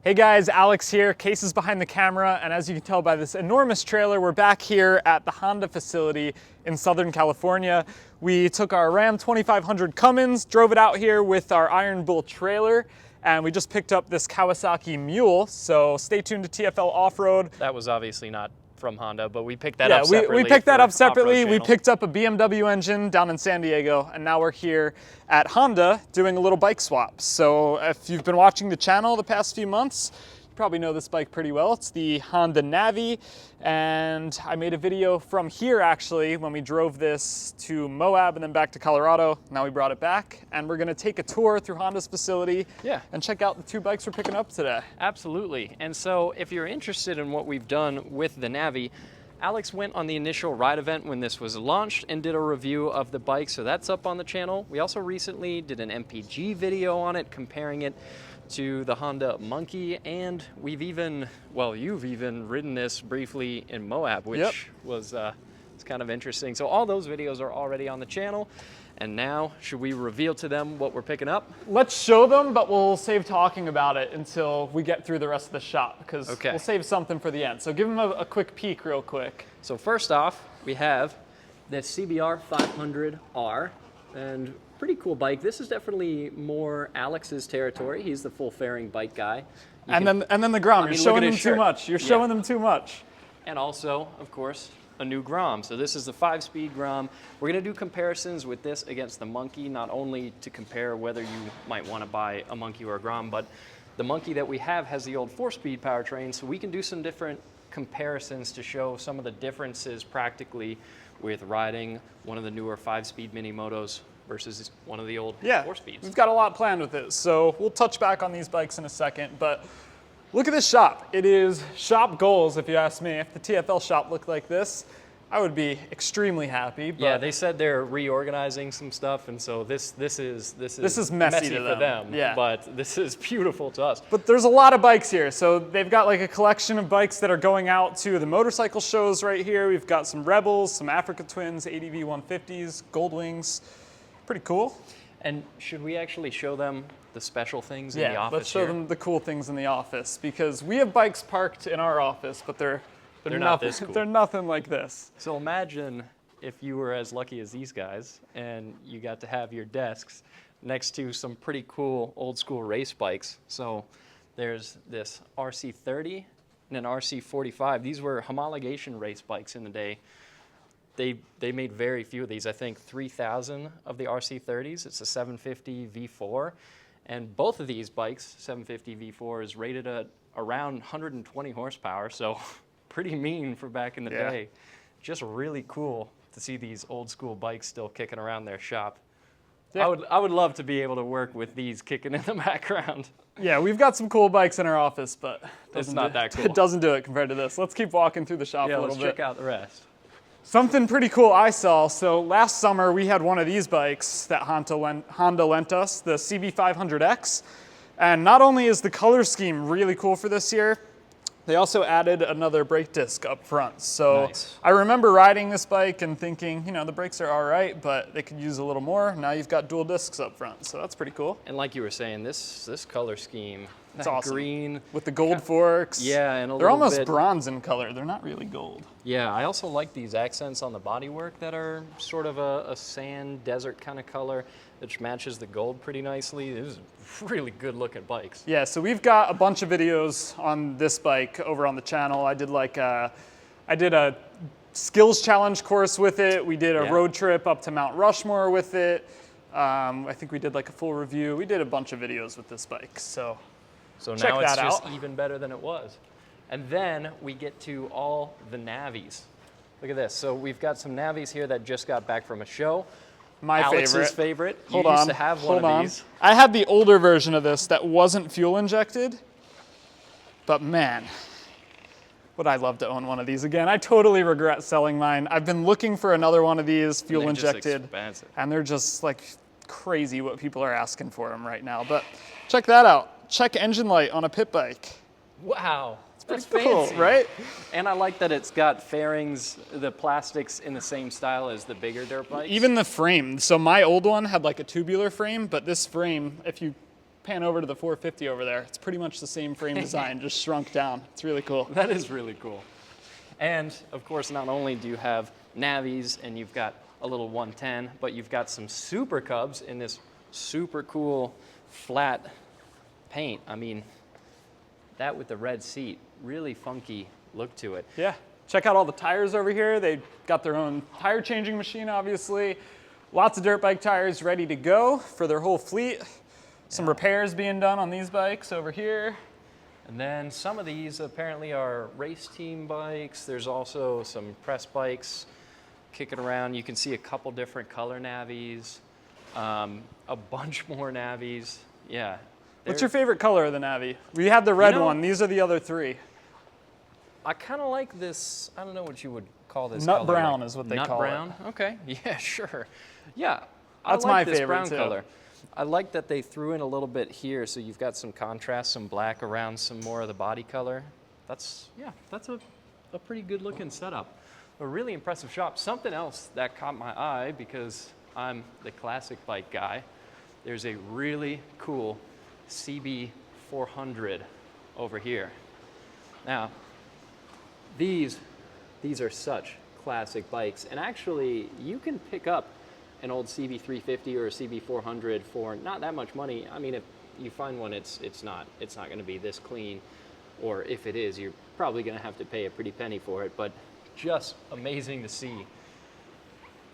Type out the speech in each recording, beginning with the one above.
Hey guys, Alex here, Case is behind the camera, and as you can tell by this enormous trailer, we're back here at the Honda facility in Southern California. We took our Ram 2500 Cummins, drove it out here with our Iron Bull trailer, and we just picked up this Kawasaki Mule, so stay tuned to TFL Off-Road. That was obviously not from Honda, but we picked that up separately. We picked that up separately. We channel. picked up a BMW engine down in San Diego, and now we're here at Honda doing a little bike swap. So if you've been watching the channel the past few months, you probably know this bike pretty well. It's the Honda Navi, and I made a video from here actually when we drove this to Moab and then back to Colorado. Now we brought it back, and we're gonna take a tour through Honda's facility and check out the two bikes we're picking up today. Absolutely. And so if you're interested in what we've done with the Navi, Alex went on the initial ride event when this was launched and did a review of the bike, so that's up on the channel. We also recently did an MPG video on it, comparing it to the Honda Monkey, and we've even, well, you've even ridden this briefly in Moab, which was it's kind of interesting. So all those videos are already on the channel. And now, should we reveal to them what we're picking up? Let's show them, but we'll save talking about it until we get through the rest of the shop, because we'll save something for the end. So give them a quick peek real quick. So first off, we have the CBR 500R, and pretty cool bike. This is definitely more Alex's territory. He's the full fairing bike guy. And then the Grom. You're showing them too much. You're showing them too much. And also, of course, a new Grom. So this is the 5-speed Grom. We're gonna do comparisons with this against the Monkey, not only to compare whether you might wanna buy a Monkey or a Grom, but the Monkey that we have has the old 4-speed powertrain, so we can do some different comparisons to show some of the differences practically with riding one of the newer 5-speed mini motos versus one of the old 4-speeds. We've got a lot planned with this, so we'll touch back on these bikes in a second, but look at this shop. It is shop goals, if you ask me. If the TFL shop looked like this, I would be extremely happy. But yeah, they said they're reorganizing some stuff, and so this is messy to them. Yeah. But this is beautiful to us. But there's a lot of bikes here. So they've got like a collection of bikes that are going out to the motorcycle shows right here. We've got some Rebels, some Africa Twins, ADV 150s, Goldwings. Pretty cool. And should we actually show them the special things in the office? Let's show them the cool things in the office, because we have bikes parked in our office, but they're not this cool. They're nothing like this. So imagine if you were as lucky as these guys and you got to have your desks next to some pretty cool old school race bikes. So there's this RC30 and an RC45. These were homologation race bikes in the day. They made very few of these. I think 3,000 of the RC30s. It's a 750 V4. And both of these bikes, 750 V4, is rated at around 120 horsepower, so pretty mean for back in the day. Just really cool to see these old school bikes still kicking around their shop. Yeah. I would love to be able to work with these kicking in the background. Yeah, we've got some cool bikes in our office, but it's not that cool. It doesn't do it compared to this. Let's keep walking through the shop a little bit. Let's check out the rest. Something pretty cool I saw. So last summer we had one of these bikes that Honda lent us, the CB500X. And not only is the color scheme really cool for this year, they also added another brake disc up front. So I remember riding this bike and thinking, you know, the brakes are all right, but they could use a little more. Now you've got dual discs up front, so that's pretty cool. And like you were saying, this color scheme, it's awesome. Green with the gold forks. Yeah, and they're almost bronze in color. They're not really gold. Yeah, I also like these accents on the bodywork that are sort of a sand desert kind of color, which matches the gold pretty nicely. These are really good looking bikes. Yeah, so we've got a bunch of videos on this bike over on the channel. I did a skills challenge course with it. We did a road trip up to Mount Rushmore with it. I think we did like a full review. We did a bunch of videos with this bike. So now it's just even better than it was. And then we get to all the Navis. Look at this. So we've got some Navis here that just got back from a show. Alex's favorite. You used to have one of these. I had the older version of this that wasn't fuel injected, but man, would I love to own one of these again. I totally regret selling mine. I've been looking for another one of these fuel injected, and they're just like crazy what people are asking for them right now. But check that out. Check engine light on a pit bike. Wow. That's cool, right? And I like that it's got fairings, the plastics in the same style as the bigger dirt bikes. Even the frame. So my old one had like a tubular frame, but this frame, if you pan over to the 450 over there. It's pretty much the same frame design, just shrunk down. It's really cool. That is really cool. And of course, not only do you have Navis and you've got a little 110, but you've got some Super Cubs in this super cool flat paint. I mean, that with the red seat, really funky look to it. Yeah, check out all the tires over here. They got their own tire changing machine, obviously. Lots of dirt bike tires ready to go for their whole fleet. Some repairs being done on these bikes over here. And then some of these apparently are race team bikes. There's also some press bikes kicking around. You can see a couple different color Navis, a bunch more Navis. Yeah. What's your favorite color of the Navi? We had the red You know, one. These are the other three. I kind of like this, I don't know what you would call this Nut color. brown is what they Nut call brown? Okay, yeah, sure. Yeah, That's I like my this favorite, brown too. color. I like that they threw in a little bit here, so you've got some contrast, some black around some more of the body color. That's a pretty good looking setup. A really impressive shop. Something else that caught my eye, because I'm the classic bike guy, there's a really cool CB 400 over here. Now, these are such classic bikes, and actually you can pick up an old CB 350 or a CB 400 for not that much money. I mean, if you find one, it's not going to be this clean, or if it is, you're probably going to have to pay a pretty penny for it. But just amazing to see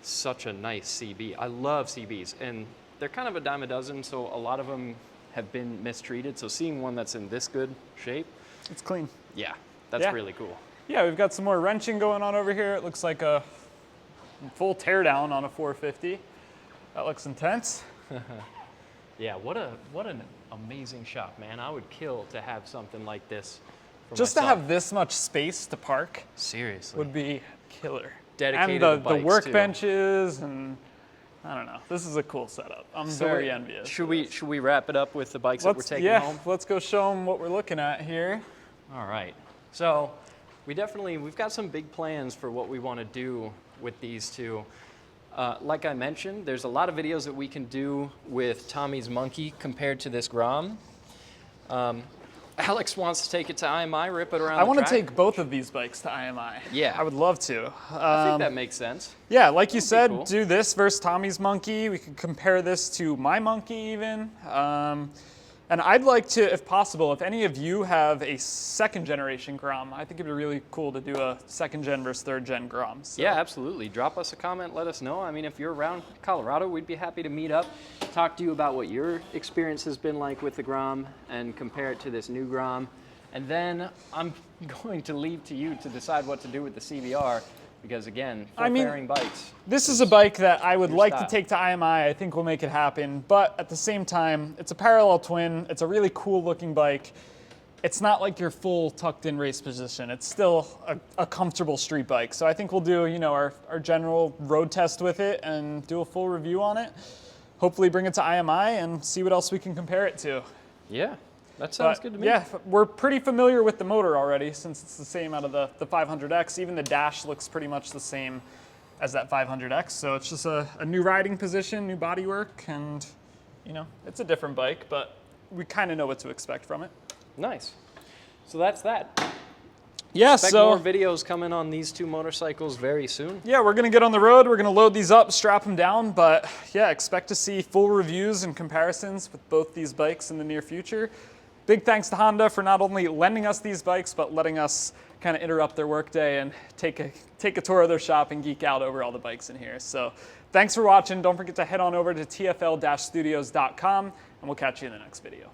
such a nice CB. I love CBs, and they're kind of a dime a dozen, so a lot of them have been mistreated. So seeing one that's in this good shape, It's clean. yeah, that's really cool. Yeah, we've got some more wrenching going on over here. It looks like a full teardown on a 450. That looks intense. Yeah, what an amazing shop, man. I would kill to have something like this for Just myself. to have this much space to park Seriously. would be killer. Dedicated and to the bikes, too. workbenches, and I don't know. This is a cool setup. I'm very envious. Should we wrap it up with the bikes that we're taking home? Let's go show them what we're looking at here. All right. So we've got some big plans for what we want to do with these two. Like I mentioned, there's a lot of videos that we can do with Tommy's Monkey compared to this Grom. Alex wants to take it to IMI, rip it around I the want to track. take both of these bikes to IMI. Yeah. I would love to. I think that makes sense. Yeah, like you said, cool. do this versus Tommy's Monkey. We could compare this to my Monkey even. And I'd like to, if possible, if any of you have a second generation Grom, I think it'd be really cool to do a second gen versus third gen Grom. So. Yeah, absolutely. Drop us a comment, let us know. I mean, if you're around Colorado, we'd be happy to meet up, talk to you about what your experience has been like with the Grom and compare it to this new Grom. And then I'm going to leave to you to decide what to do with the CBR, because again, full-fairing bikes. This is a bike that I would like style. to take to IMI. I think we'll make it happen. But at the same time, it's a parallel twin. It's a really cool looking bike. It's not like your full tucked in race position. It's still a comfortable street bike. So I think we'll do, our general road test with it and do a full review on it. Hopefully bring it to IMI and see what else we can compare it to. Yeah, that sounds good to me. Yeah, we're pretty familiar with the motor already since it's the same out of the 500X. Even the dash looks pretty much the same as that 500X. So it's just a new riding position, new bodywork, and it's a different bike, but we kind of know what to expect from it. Nice. So that's that. Yeah, Expect more videos coming on these two motorcycles very soon. Yeah, we're going to get on the road. We're going to load these up, strap them down. But yeah, expect to see full reviews and comparisons with both these bikes in the near future. Big thanks to Honda for not only lending us these bikes, but letting us kind of interrupt their workday and take a tour of their shop and geek out over all the bikes in here. So thanks for watching. Don't forget to head on over to tfl-studios.com, and we'll catch you in the next video.